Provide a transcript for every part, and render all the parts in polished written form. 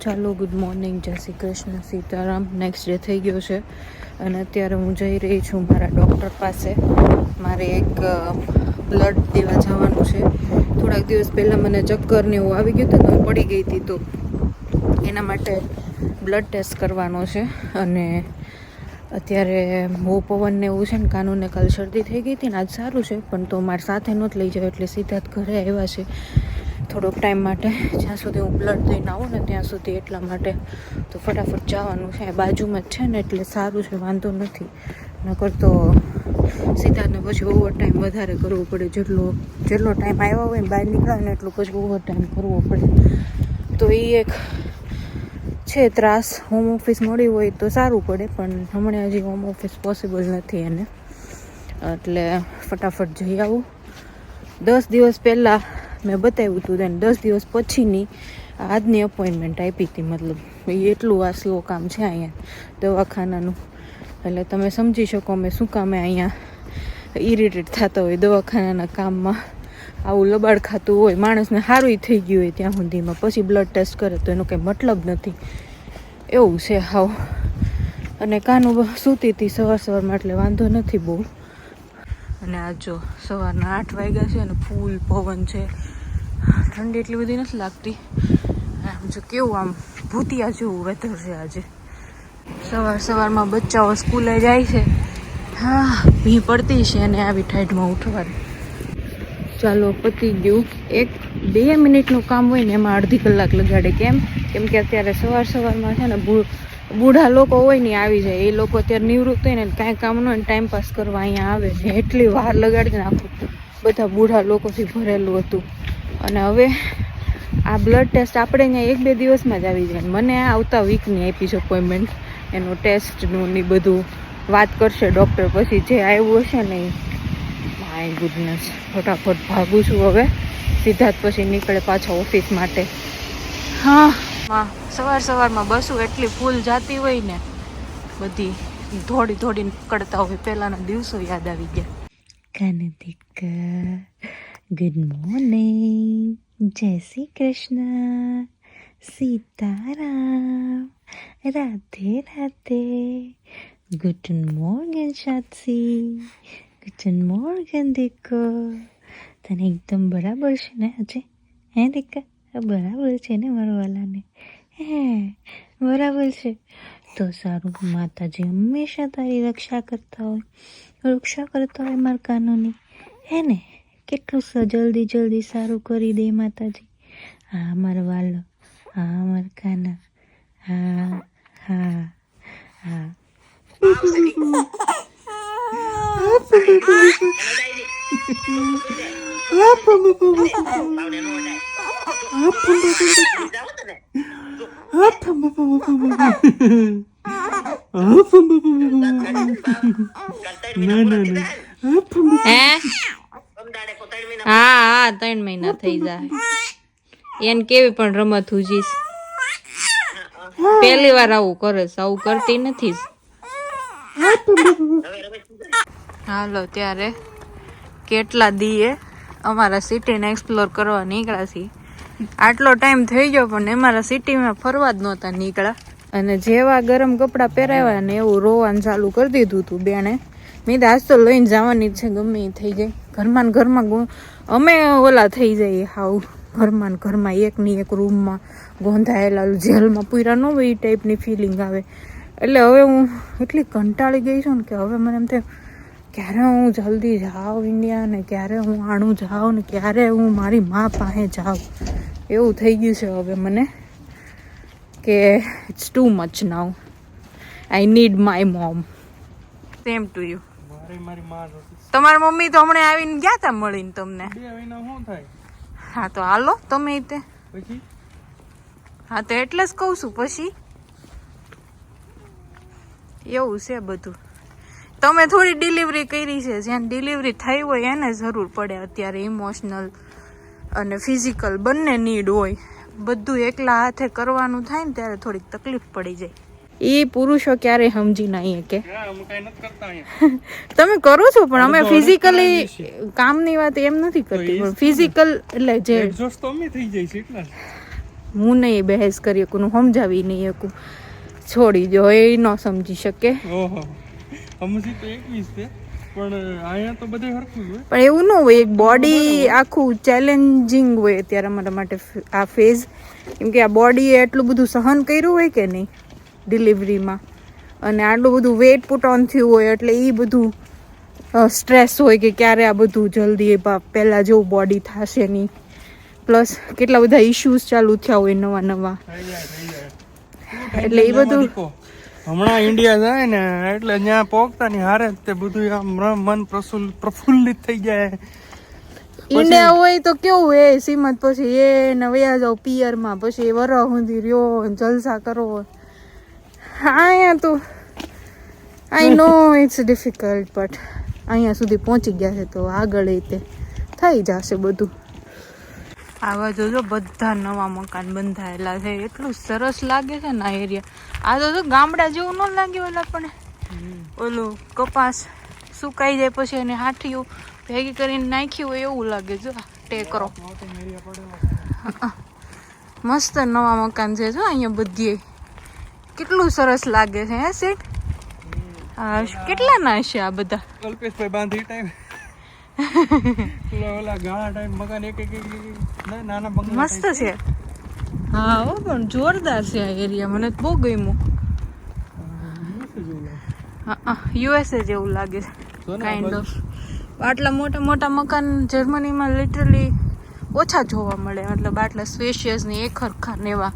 ચાલો good morning, Jai Shri Krishna, Sitaram. Next day થઈ ગયો છે અને અત્યારે હું જઈ રહી છું મારા ડૉક્ટર પાસે. મારે એક બ્લડ દેવા જવાનું છે. થોડાક દિવસ પહેલાં મને ચક્કર ને એવું આવી ગયું હતું તો પડી ગઈ હતી, તો એના માટે બ્લડ ટેસ્ટ કરવાનો છે. અને અત્યારે બહુ પવન ને એવું છે ને, કાનૂને કાલ શરદી થઈ ગઈ હતી ને આજ સારું છે, પણ તો મારી સાથે નહોતું લઈ જાવ એટલે સીધા જ ઘરે આવ્યા છે થોડોક ટાઈમ માટે, જ્યાં સુધી હું બ્લડ દઈને આવું ને ત્યાં સુધી. એટલા માટે તો ફટાફટ જવાનું છે. બાજુમાં જ છે ને એટલે સારું છે, વાંધો નથી. નકર તો સીધાને પછી ઓવર ટાઈમ વધારે કરવો પડે. જેટલો ટાઈમ આવ્યા હોય ને બહાર નીકળાય ને એટલું પછી ઓવર ટાઈમ કરવો પડે. તો એ એક છે ત્રાસ. હોમ ઓફિસ મળી હોય તો સારું પડે, પણ હમણાં હજી હોમ ઓફિસ પોસિબલ નથી એને, એટલે ફટાફટ જઈ આવું. 10 દિવસ પહેલાં મેં બતાવ્યું હતું, તેને 10 દિવસ પછીની આજની અપોઇન્ટમેન્ટ આપી હતી. મતલબ એ એટલું આ સ્લો કામ છે અહીંયા દવાખાનાનું, એટલે તમે સમજી શકો અમે શું કામે અહીંયા ઇરિટેટ થતા હોય દવાખાનાના કામમાં. આવું લબાડ ખાતું હોય, માણસને સારું થઈ ગયું હોય ત્યાં સુધીમાં પછી બ્લડ ટેસ્ટ કરે તો એનો કંઈ મતલબ નથી. એવું છે હાવ. અને કાનું સૂતી હતી સવારમાં એટલે વાંધો નથી બહુ. અને આ જો સવારના 8 વાગ્યા છે અને ફૂલ પવન છે. ઠંડી એટલી બધી નથી લાગતી. આમ જો કેવું આમ ભૂતિયા જેવું વેધર છે આજે. સવારમાં બચ્ચાઓ સ્કૂલે જાય છે. હા, ભી પડતી છે અને આવી ઠાઈડમાં ઉઠવાનું. ચાલો પતી ગયું. 1-2 મિનિટનું કામ હોય ને એમાં અડધી કલાક લગાડે. કેમ કે અત્યારે સવારમાં છે ને બુઢા લોકો હોય ને આવી જાય. એ લોકો અત્યારે નિવૃત્ત હોય ને કાંઈ કામ ન હોય ને ટાઈમપાસ કરવા અહીંયા આવે ને એટલી વાર લગાડી નાખું. બધા બુઢા લોકોથી ભરેલું હતું. અને હવે આ બ્લડ ટેસ્ટ આપણે અહીંયા 1-2 દિવસમાં જ આવી જાય. મને આવતા વીકની આપી છે અપોઇન્ટમેન્ટ. એનું ટેસ્ટનું ને બધું વાત કરશે ડૉક્ટર. પછી જે આવ્યું હશે ને એ માય ગુડનેસ. ફટાફટ ભાગું છું હવે. સીધા જ પછી નીકળે પાછા ઓફિસ માટે. હા, સવારમાં બસો એટલી ફૂલ જાતી હોય ને, બધી દોડી નીકળતા હોય. પહેલાંના દિવસો યાદ આવી ગયા. કાનતિકા, good morning, Jai Shri Krishna, Sitaram, Radhe Radhe. Good morning શાત્સી, ગુડ મોર્નિંગ દીકો. તને એકદમ બરાબર છે ને આજે? હે દીકા, બરાબર છે ને મારા વાલાને? હે બરાબર છે તો સારું. માતાજી હંમેશા તારી રક્ષા કરતા હોય મારા કાનૂની, હે ને? કેટલું જલ્દી સારું કરી દે માતાજી. હા મારો વાલો, હા મારા કાના, હા હા હા. હા 3 મહિના થઈ જાય. એને કેવી પણ રમત ઉજીશ. પહેલી વાર આવું કરે છે, આવું કરતી નથી. હાલો ત્યારે કેટલા દીએ અમારા સિટીને એક્સપ્લોર કરવા નીકળ્યા છીએ. આટલો ટાઈમ થઈ ગયો પણ અમારા સિટીમાં ફરવા જ નહોતા નીકળ્યા. અને જેવા ગરમ કપડાં પહેરાવ્યા ને એવું રોવાનું ચાલુ કરી દીધું હતું બેને. મેં આજ તો લઈને જવાની છે, ગમે એ થઈ જાય. ઘરમાં અમે ઓલા થઈ જઈએ હાવ. ઘરમાં એકની એક રૂમમાં ગોંધાયેલા, જેલમાં પૂરા ન હોય એ ટાઈપની ફિલિંગ આવે. એટલે હવે હું એટલી કંટાળી ગઈ છું ને કે હવે મને એમ થાય ક્યારે હું જલ્દી જાઉં ઇન્ડિયા, ને ક્યારે હું આણું જાઉં, ને ક્યારે હું મારી મા પાસે જાઉં. એવું થઈ ગયું છે હવે મને કે it's too much now. I need my mom. Same to you. તમારી મમ્મી તો હમણાં આવીને ગયા તા મળીને તમને. હા તો હાલો તમે તે. હા તો એટલે જ કહું છું. પછી એવું છે બધું. તમે થોડી ડિલિવરી કરી છે, જ્યાં ડિલિવરી થઈ હોય એને જરૂર પડે અત્યારે. ઇમોશનલ અને ફિઝિકલ બંને નીડ હોય. બધું એકલા હાથે કરવાનું થાય ને ત્યારે થોડીક તકલીફ પડી જાય. એ પુરુષો ક્યારે સમજી નહીં કે તમે કરો છો, પણ અમે ફિઝિકલી કામની વાત એમ નથી કરતી. પણ ફિઝિકલ એટલે જે હું નહીં બહેસ કરી શકું, હું સમજાવી નહીં શકું. છોડી જો, એ ન સમજી શકે. ઓહો, સમજી તો 21 છે પણ અહીંયા તો બધે હરખું હોય. પણ એવું ન હોય, એક બોડી આખું ચેલેન્જિંગ હોય અત્યારે અમારા માટે આ ફેઝ. કેમ કે આ બોડીએ એટલું બધું સહન કર્યું હોય કે નહીં ડિલિવરીમાં, અને આટલું બધું વેટ પુટ ઓન થયું હોય, એટલે એ બધું સ્ટ્રેસ હોય કે ક્યારે આ બધું જલ્દી પહેલાં જેવું બોડી થશે નહીં. પ્લસ કેટલા બધા ઇશ્યુઝ ચાલુ થયા હોય નવા નવા, એટલે એ બધું હમણાં ઇન્ડિયા જાય ને એટલે ત્યાં પહોંચતા ની હારે તે બધું આમ મન પ્રફુલ્લિત થઈ જાય. ઇન્ડિયા હોય તો કેવું એ સીમત, પછી એ ને વયા જાવ પિયરમાં, પછી વરહ સુધી રહ્યો જલસા કરો. અહીંયા તો આઈ નો ઇટ્સ ડિફિકલ્ટ, બટ અહીંયા સુધી પહોંચી ગયા છે તો આગળ તે થઈ જશે બધું. આવા જોજો બધા નવા મકાન બંધાયેલા છે, એટલું સરસ લાગે છે ને આ એરિયા. આ તો ગામડા જેવું ન લાગે ઓલા, પણ ઓલું કપાસ સુકાઈ જાય પછી એને હાથીઓ ભેગી કરીને નાખ્યું હોય એવું લાગે. જો ટેકરો મસ્ત નવા મકાન છે જો અહીંયા બધી, કેટલું સરસ લાગે છે. હે સેટ કેટલા ના હશે આ બધા? કલ્પેશભાઈ બાંધી ટાઈમ ઓલા ગાળા ટાઈમ મકાન એક નાના બંગલા મસ્ત છે. હા હો, પણ જોરદાર છે આ એરિયા, મને બહુ ગમ્યું. હા, યુએસએ જેવું લાગે છે કાઇન્ડ ઓફ. આટલા મોટા મોટા મકાન જર્મનીમાં લિટરલી ઓછા જોવા મળે, મતલબ આટલા સ્પેશિયસ ને એક હરખા ને એવા.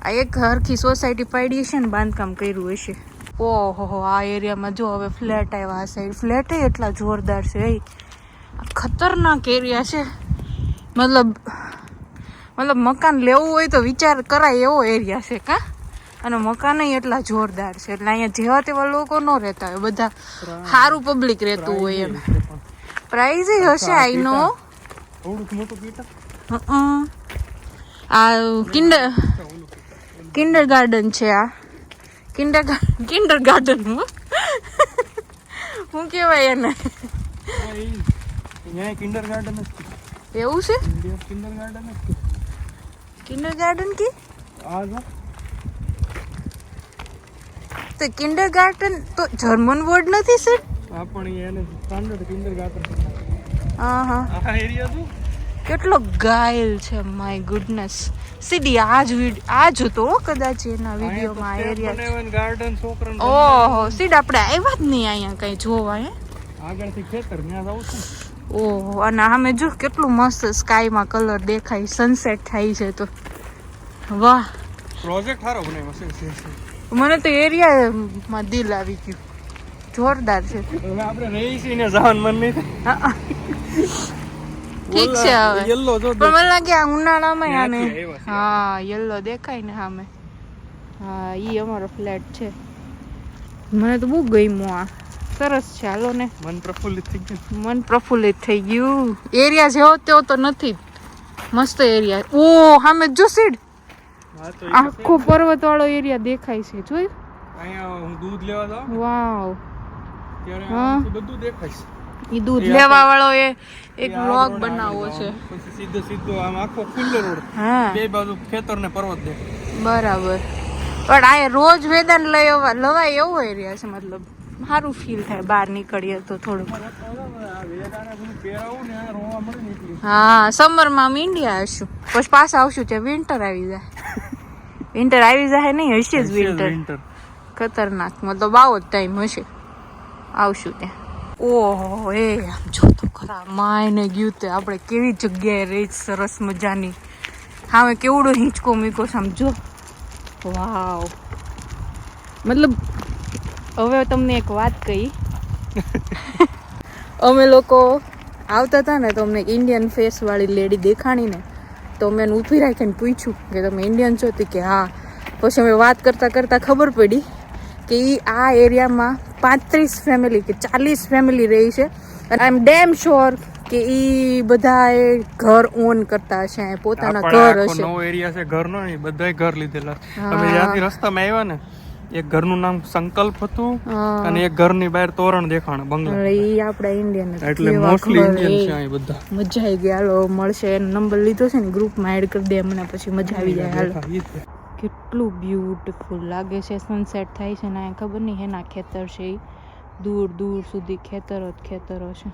આ એક હરખી સોસાયટી પાડી હશે ને બાંધકામ કર્યું હશે. ઓહો, આ એરિયામાં જો હવે ફ્લેટ આવ્યા. આ સાઈડ ફ્લેટ એટલા જોરદાર છે. ખતરનાક એરિયા છે, મતલબ મકાન લેવું હોય તો વિચાર કરાય એવો એરિયા છે કા. અને મકાન એટલા જોરદાર છે, એટલે અહીંયા જેવા તેવા લોકો ન રહેતા હોય, બધા સારું પબ્લિક રહેતું હોય એમ. પ્રાઇઝ હશે આઈ નો. આ કિન્ડર ગાર્ડન છે. આ કિન્ડર ગાર્ડન હું કેવાય એને? કિન્ડર ગાર્ડન એવું છે? કિન્ડર ગાર્ડન કિન્ડર ગાર્ડન की આ જો તો કિન્ડર ગાર્ડન તો જર્મન વર્ડ નથી સર? આ પણ એને સ્ટાન્ડર્ડ કિન્ડર ગાર્ડન. હા હા, આ એરિયા જો કેટલો ગાયલ છે. My goodness. સીધી આજ હતો કદાચ એના વિડીયોમાં આ એરિયા. ગાર્ડન છોકરા. ઓહો, સીડ આપણે આવ્યા જ નહીં અહીંયા કઈ જોવા. હે આગળથી ખેતર ત્યાં જાવ છું. ઓહો, અને સામે જો કેટલું મસ્ત સ્કાયમાં કલર દેખાય, સનસેટ થાય છે તો વાહ. પ્રોજેક્ટ સારો બનાવ્યો છે. મને તો એરિયામાં દિલ આવી ગયું, જોરદાર છે. હવે આપણે રહી છીએ ને જવાનું મન નહીં. ઠીક છે હવે, યલો જો પણ મને લાગે આ ઉનાળામાં આને હા યલો દેખાય ને સામે. હા, ઈ અમારો ફ્લેટ છે. મને તો બહુ ગમ્યું. આ સરસ છે. હાલો ને, મન પ્રફુલ્લિત થઈ ગયું. મન પ્રફુલ્લિત થઈ ગયું. એરિયા જેવો તેવો તો નથી, મસ્ત એરિયા. ઓ સામે જો સીડ, આખો પર્વત વાળો એરિયા દેખાય છે. જોયું? અહીંયા હું દૂધ લેવા જાઉં. વાવ, ત્યારે બધું દેખાય છે. ઈ દૂધ લેવા વાળો એ એક વ્લોગ બનાવવો છે. પછી સીધો આમ આખો ખુલ્લો રોડ, હા, બે બાજુ ખેતર ને પર્વત દેખાય. બરાબર. પણ આ રોજ વેદાંત લવાય એવો એરિયા છે, મતલબ સારું ફીલ થાય બહાર નીકળીએ તો થોડું. હા, સમરમાં અમે ઇન્ડિયા આવશું, પછી પાછા આવશું ત્યાં વિન્ટર આવી જાય. વિન્ટર આવી જાય નહીં, હશે જ વિન્ટર. ખતરનાક, મતલબ આવો જ ટાઈમ હશે, આવશું ત્યાં. ઓહો, એ આમ જો તો ખરા, માયને ગયું તે આપણે કેવી જગ્યાએ રહી, સરસ મજાની. હા, કેવડો હિંચકો મીકો સમજો. વાવ, મતલબ હવે તમને એક વાત કહી. અમે લોકો આવતા હતા ને તો અમને એક ઇન્ડિયન ફેસ વાળી લેડી દેખાણી ને, તો મેં એને ઊભી રાખીને પૂછ્યું કે તમે ઇન્ડિયન છો? કે હા. પછી અમે વાત કરતાં કરતાં ખબર પડી કે આ એરિયામાં 35 ફેમિલી કે 40 ફેમિલી રહી છે. અને આઈ એમ ડેમ શ્યોર કે બધા ઘર ઓન કરતા હશે, પોતાના ઘર હશે. નવો એરિયા છે ઘરનો, નહીં બધાય ઘર લીધેલા. તમે જ્યાંથી રસ્તામાં આવ્યા ને એક ઘરનું નામ સંકલ્પ હતું હા. અને એક ઘરની બહાર તોરણ દેખાણ બંગલા ઈ આપડા ઇન્ડિયન એટલે મોસ્ટલી ઇન્ડિયન છે અહીં બધા મજા આવી ગઈ. હાલો મળશે, એનો નંબર લીધો છે ને ગ્રુપમાં એડ કરી દે મને, પછી મજા આવી જાય. હાલો. ઈ જ. કેટલું બ્યુટીફુલ લાગે છે, સનસેટ થાય છે ને અહીંયા ખબર નહીં હેના ખેતર છે ઈ. દૂર દૂર સુધી ખેતરો જ ખેતરો છે.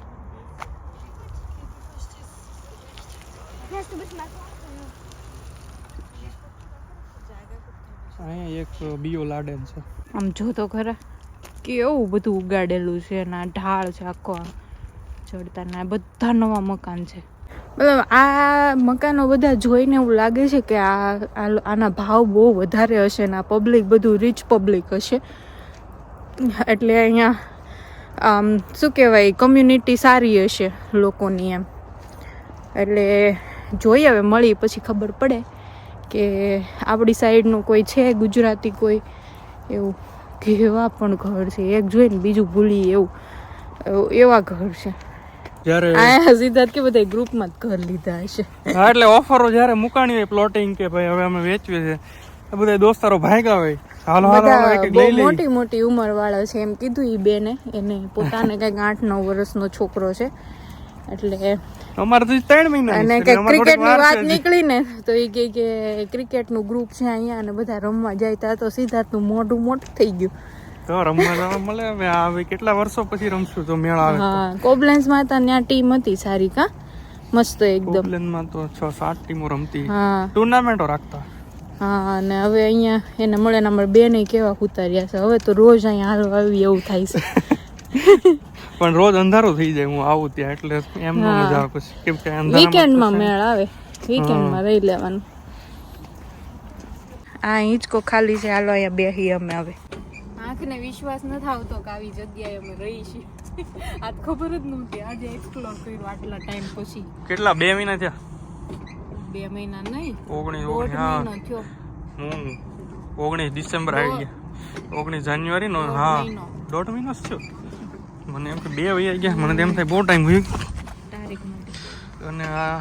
અહીંયા એક બીઓ લાડેન છે. આમ જો તો ખરા કેવું બધું ઉગાડેલું છે ને આ ઢાળ છે આખો આમ ચડતા ને આ બધા નવા મકાન છે. મતલબ આ મકાનો બધા જોઈને એવું લાગે છે કે આના ભાવ બહુ વધારે હશે ને આ પબ્લિક બધું રીચ પબ્લિક હશે, એટલે અહીંયા આમ શું કહેવાય કમ્યુનિટી સારી હશે લોકોની એમ. એટલે જોઈએ હવે મળી પછી ખબર પડે કે આપણી સાઈડનું કોઈ છે ગુજરાતી કોઈ એવું કેવા પણ ઘર છે, એક જોઈને બીજું ભૂલી એવું એવા ઘર છે. જ્યારે આ સિદ્ધાર્થ કે બધા ગ્રુપમાં જ ઘર લીધા હશે. હા એટલે ઓફરો જ્યારે મુકાણી હોય પ્લોટિંગ કે ભાઈ હવે અમે વેચવી છે, તો બધા દોસ્તારો ભાગ્યા હોય હાલો હાલો હાલો એક એક લઈ લઈ. મોટી મોટી ઉંમર વાળા છે એમ કીધું ઈ બેને, એને પોતાને કઈક 8-9 વર્ષનો છોકરો છે, એટલે અમારે તો 3 મહિના અને કે ક્રિકેટ ની વાત નીકળી ને તો એ કે ક્રિકેટ નું ગ્રુપ છે અહીંયા અને બધા રમવા જાય તા તો સિદ્ધાર્થ નું મોઢું મોટું થઈ ગયું. તો રમવા જવા મળે હવે આ કેટલા વર્ષો પછી રમશું તો મેળ આવે. હા કોબલેન્સ માં હતા ત્યાં ટીમ હતી સારી કા મસ્ત એકદમ. કોબલેન્સમાં તો 6-7 ટીમો રમતી, હા ટુર્નામેન્ટો રાખતા. હા અને હવે અહીંયા એને મળે નંબર 2 ને કેવા ઉતાર્યા છે, હવે તો રોજ અહીંયા હાલવા આવી એવું થાય છે. પણ રોજ અંધારું થઈ જાય હું આવું ત્યાં, એટલે એમ ન મજા આવે પછી, કેમ કે વીકેન્ડમાં મેળ આવે, વીકેન્ડમાં રહી લેવાનું. આ હિંચકો ખાલી છે, હાલો અહીંયા બેહી અમે હવે. આંખને વિશ્વાસ ન આવતો કે આવી જગ્યાએ અમે રહી છીએ. આજ ખબર જ નહોતી, આજે એક્સપ્લોર કર્યું આટલા ટાઈમ પછી. કેટલા 2 મહિના થયા? 2 મહિના નહીં, 19 1.5 મહિનો થયો. 19 ડિસેમ્બર આવી ગયા, 19 જાન્યુઆરી નો. હા 1.5 મહિનો જ થયો. મને એમ કે 2 વહી ગયા, મને એમ થાય બહુ ટાઈમ હોય તારીખ માટે. અને આ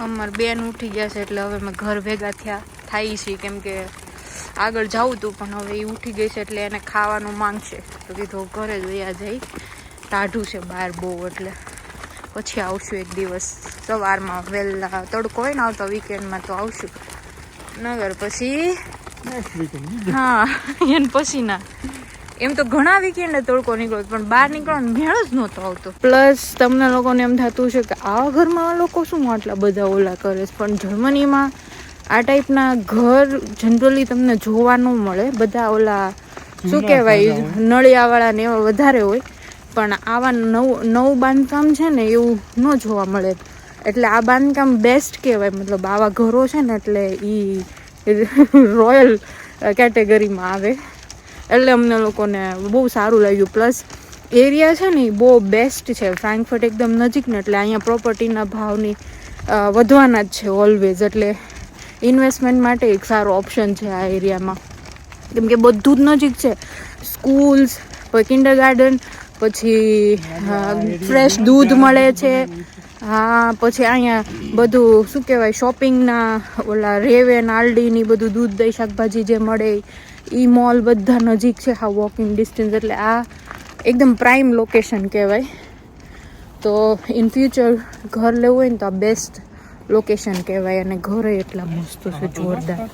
અમાર બેન ઉઠી ગયા છે એટલે હવે અમે ઘર ભેગા થાય છે, કેમ કે આગળ જવું હતું પણ હવે એ ઉઠી ગઈ છે એટલે એને ખાવાનું માંગશે, તો કીધું ઘરે જ વયા જઈ, ટાઢું છે બહાર બહુ, એટલે પછી આવશું એક દિવસ સવારમાં વહેલા તડકો હોય ને આવતો વીકેન્ડમાં તો આવશું નગર પછી નેક્સ્ટ વીકેન્ડ. હા એને પછી ના, એમ તો ઘણા વીકેન્ડે તડકો નીકળ્યો પણ બહાર નીકળવાનો મેળ જ નહોતો આવતો. પ્લસ તમને લોકોને એમ થતું છે કે આવા ઘરમાં આ લોકો શું આટલા બધા ઓલા કરે છે, પણ જર્મનીમાં આ ટાઈપના ઘર જનરલી તમને જોવા ન મળે. બધા ઓલા શું કહેવાય નળિયાવાળા ને એવા વધારે હોય, પણ આવા નવું બાંધકામ છે ને એવું ન જોવા મળે. એટલે આ બાંધકામ બેસ્ટ કહેવાય, મતલબ આવા ઘરો છે ને એટલે એ રોયલ કેટેગરીમાં આવે, એટલે અમને લોકોને બહુ સારું લાગ્યું. પ્લસ એરિયા છે ને એ બહુ બેસ્ટ છે, ફ્રેન્કફર્ટ એકદમ નજીક ને, એટલે અહીંયા પ્રોપર્ટીના ભાવની વધવાના જ છે ઓલવેઝ, એટલે ઇન્વેસ્ટમેન્ટ માટે એક સારો ઓપ્શન છે આ એરિયામાં, કેમ કે બધું જ નજીક છે. સ્કૂલ્સ, પછી કિન્ડરગાર્ટન, પછી ફ્રેશ દૂધ મળે છે. હા પછી અહીંયા બધું શું કહેવાય શોપિંગના ઓલા રેવેન આલ્ડીની બધું દૂધ દહીં શાકભાજી જે મળે એ મોલ બધા નજીક છે, હા વોકિંગ ડિસ્ટન્સ, એટલે આ એકદમ પ્રાઇમ લોકેશન કહેવાય. તો ઇન ફ્યુચર ઘર લેવું હોય ને તો આ બેસ્ટ લોકેશન કહેવાય, અને ઘરે એટલા મસ્ત છે જોરદાર.